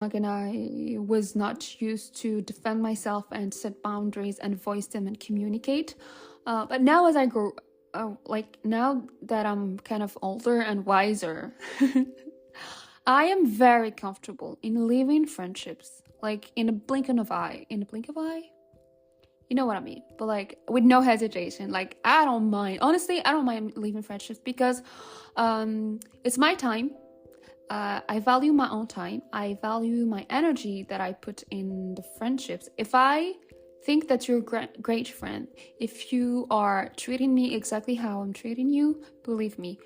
and I was not used to defend myself and set boundaries and voice them and communicate. But now as I grow, now that I'm kind of older and wiser, I am very comfortable in leaving friendships, like in a blink of an eye. In a blink of an eye? You know what I mean? But like with no hesitation. Like I don't mind. Honestly, I don't mind leaving friendships because it's my time. I value my own time. I value my energy that I put in the friendships. If I think that you're a great friend, if you are treating me exactly how I'm treating you, believe me,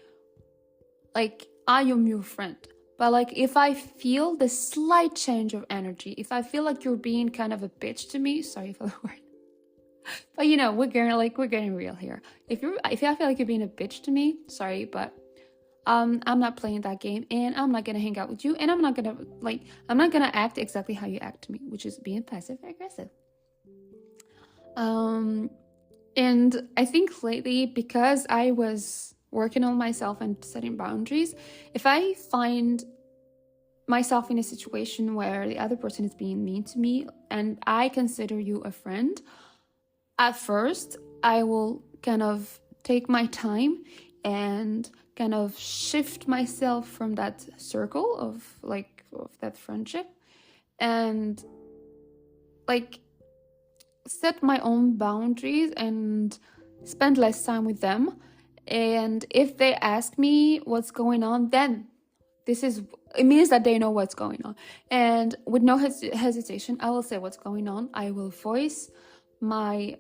like I am your friend. But like if I feel the slight change of energy, if I feel like you're being kind of a bitch to me, sorry for the word, but you know, we're getting real here. If I feel like you're being a bitch to me, sorry, but I'm not playing that game, and I'm not gonna hang out with you, and I'm not gonna act exactly how you act to me, which is being passive aggressive. And I think lately, because I was working on myself and setting boundaries, if I find myself in a situation where the other person is being mean to me and I consider you a friend, at first I will kind of take my time and kind of shift myself from that circle of that friendship, and like set my own boundaries and spend less time with them. And if they ask me what's going on, then it means that they know what's going on, and with no hesitation I will say what's going on. I will voice my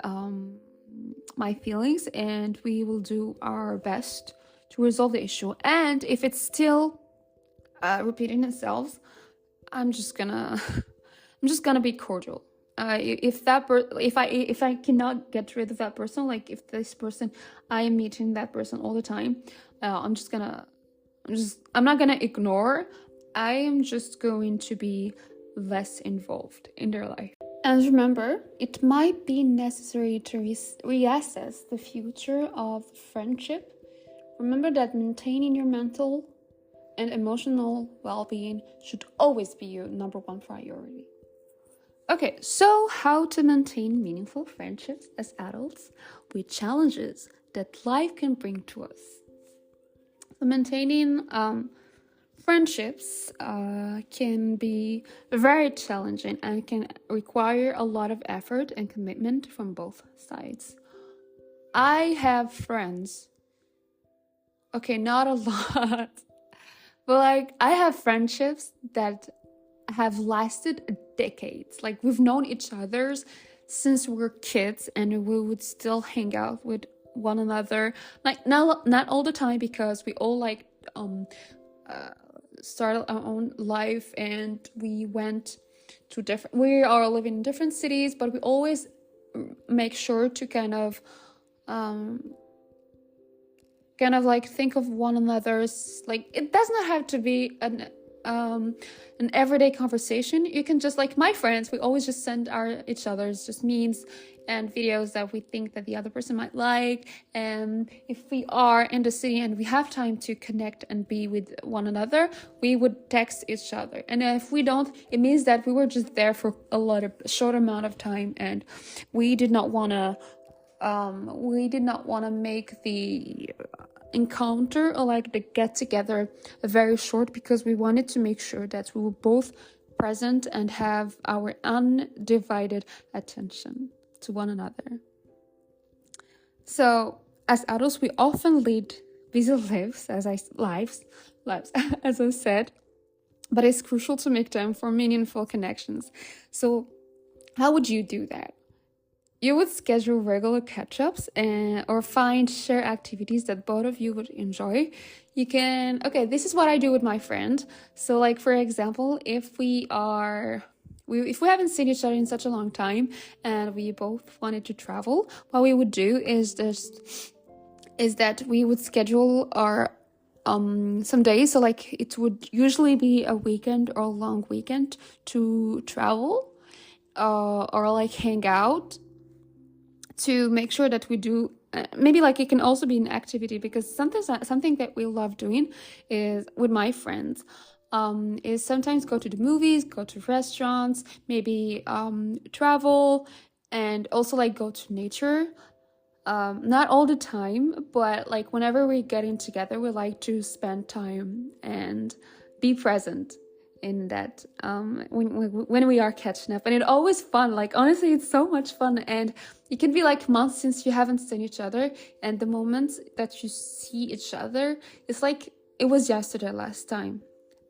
feelings, and we will do our best to resolve the issue. And if it's still repeating itself, I'm just gonna be cordial. If I cannot get rid of that person, like if this person, I am meeting that person all the time, I'm not gonna ignore. I am just going to be less involved in their life. And remember, it might be necessary to reassess the future of friendship. Remember that maintaining your mental and emotional well-being should always be your number one priority. Okay, so how to maintain meaningful friendships as adults with challenges that life can bring to us. So maintaining friendships can be very challenging and can require a lot of effort and commitment from both sides. I have friends, okay, not a lot, but like I have friendships that have lasted decades. Like we've known each other since we were kids, and we would still hang out with one another, like not all the time, because we all like started our own life, and we are living in different cities, but we always make sure to kind of like think of one another's, like it does not have to be an everyday conversation. You can just, like my friends, we always just send each other's just memes and videos that we think that the other person might like. And if we are in the city and we have time to connect and be with one another, we would text each other. And if we don't, it means that we were just there for a short amount of time, and we did not want to make the encounter, or like the get together, very short, because we wanted to make sure that we were both present and have our undivided attention to one another. So as adults, we often lead busy lives, as I said, but it's crucial to make time for meaningful connections. So how would you do that? You would schedule regular catch-ups or find shared activities that both of you would enjoy. You can, this is what I do with my friend. So like, for example, if we haven't seen each other in such a long time and we both wanted to travel, what we would do is that we would schedule our some days. So like it would usually be a weekend or a long weekend to travel or like hang out, to make sure that we do maybe like it can also be an activity, because something that we love doing is with my friends is sometimes go to the movies, go to restaurants, maybe travel, and also like go to nature. Not all the time, but like whenever we're getting together, we like to spend time and be present in that when we are catching up. And it's always fun. Like honestly, it's so much fun. And it can be like months since you haven't seen each other, and the moments that you see each other, it's like it was yesterday last time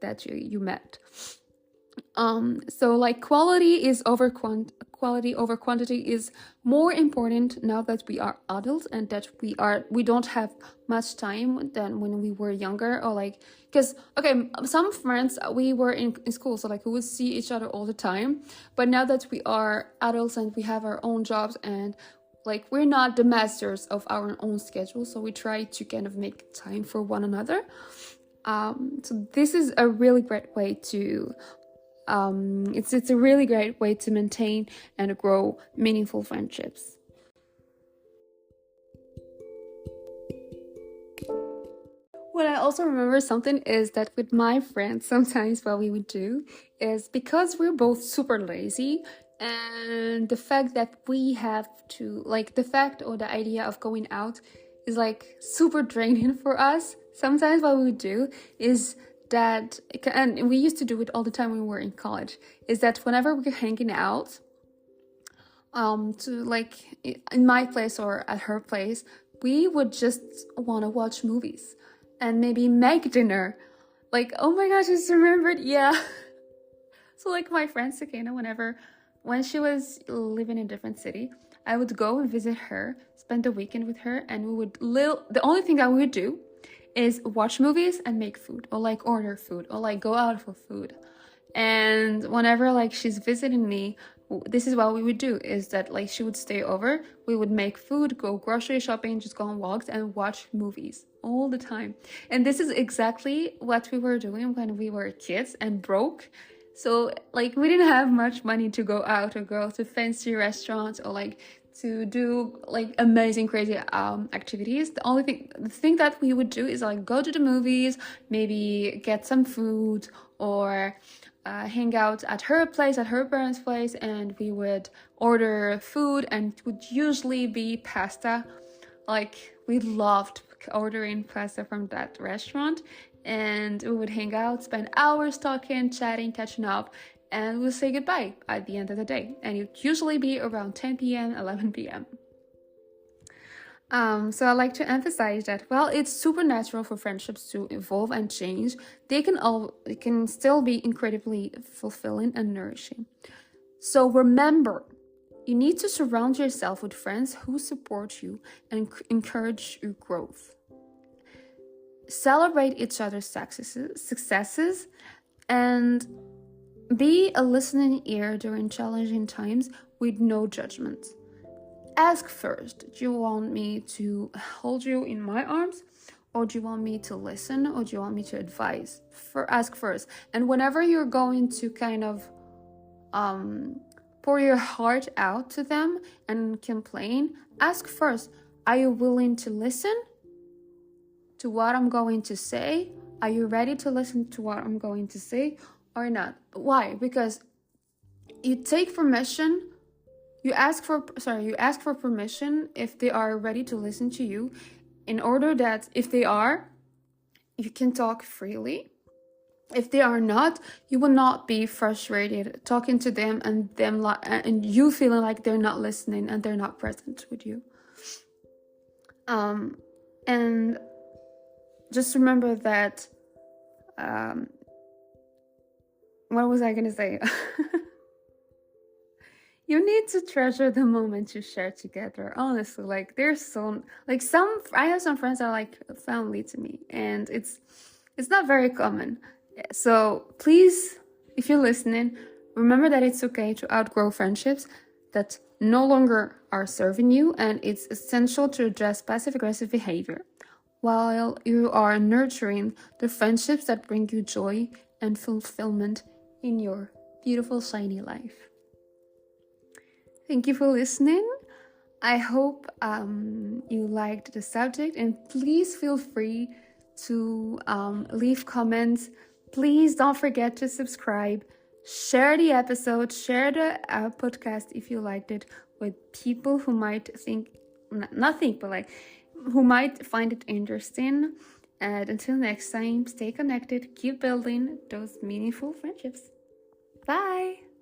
that you met. So like quality over quantity is more important now that we are adults and that we don't have much time than when we were younger, or like, because okay, some friends we were in school, so like we would see each other all the time, but now that we are adults and we have our own jobs, and like we're not the masters of our own schedule, so we try to kind of make time for one another. So this is a really great way to it's a really great way to maintain and grow meaningful friendships. What I also remember something is that with my friends, sometimes what we would do is, because we're both super lazy, and the fact that we have to, like, the fact or the idea of going out is like super draining for us, sometimes what we would do is that, and we used to do it all the time when we were in college, is that whenever we're hanging out, to like in my place or at her place, we would just want to watch movies and maybe make dinner. Like, oh my gosh, I just remembered, yeah. So like my friend Sakina, when she was living in a different city, I would go and visit her, spend the weekend with her, and the only thing that we would do is watch movies and make food, or like order food, or like go out for food. And whenever like she's visiting me, this is what we would do, is that like she would stay over, we would make food, go grocery shopping, just go on walks and watch movies all the time. And this is exactly what we were doing when we were kids and broke. So like we didn't have much money to go out or go to fancy restaurants or like to do like amazing crazy activities. The thing that we would do is like go to the movies, maybe get some food, or hang out at her place, at her parents' place, and we would order food, and it would usually be pasta. Like we loved ordering pasta from that restaurant, and we would hang out, spend hours talking, chatting, catching up, and we'll say goodbye at the end of the day. And it would usually be around 10 p.m., 11 p.m. So I like to emphasize that while it's super natural for friendships to evolve and change, they can still be incredibly fulfilling and nourishing. So remember, you need to surround yourself with friends who support you and encourage your growth. Celebrate each other's successes, and be a listening ear during challenging times with no judgment. Ask first, do you want me to hold you in my arms? Or do you want me to listen? Or do you want me to advise? Ask first. And whenever you're going to kind of pour your heart out to them and complain, ask first, are you willing to listen to what I'm going to say? Are you ready to listen to what I'm going to say or not? Why? Because you take permission, you ask for permission if they are ready to listen to you, in order that if they are, you can talk freely. If they are not, you will not be frustrated talking to them and you feeling like they're not listening and they're not present with you. And just remember that, what was I going to say? You need to treasure the moments you share together. Honestly, like I have some friends that are like family to me, and it's not very common. So please, if you're listening, remember that it's okay to outgrow friendships that no longer are serving you, and it's essential to address passive-aggressive behavior while you are nurturing the friendships that bring you joy and fulfillment in your beautiful, shiny life. Thank you for listening. I hope you liked the subject, and please feel free to leave comments. Please don't forget to subscribe, share the episode, share the podcast if you liked it with people who might who might find it interesting. And until next time, stay connected, keep building those meaningful friendships. Bye!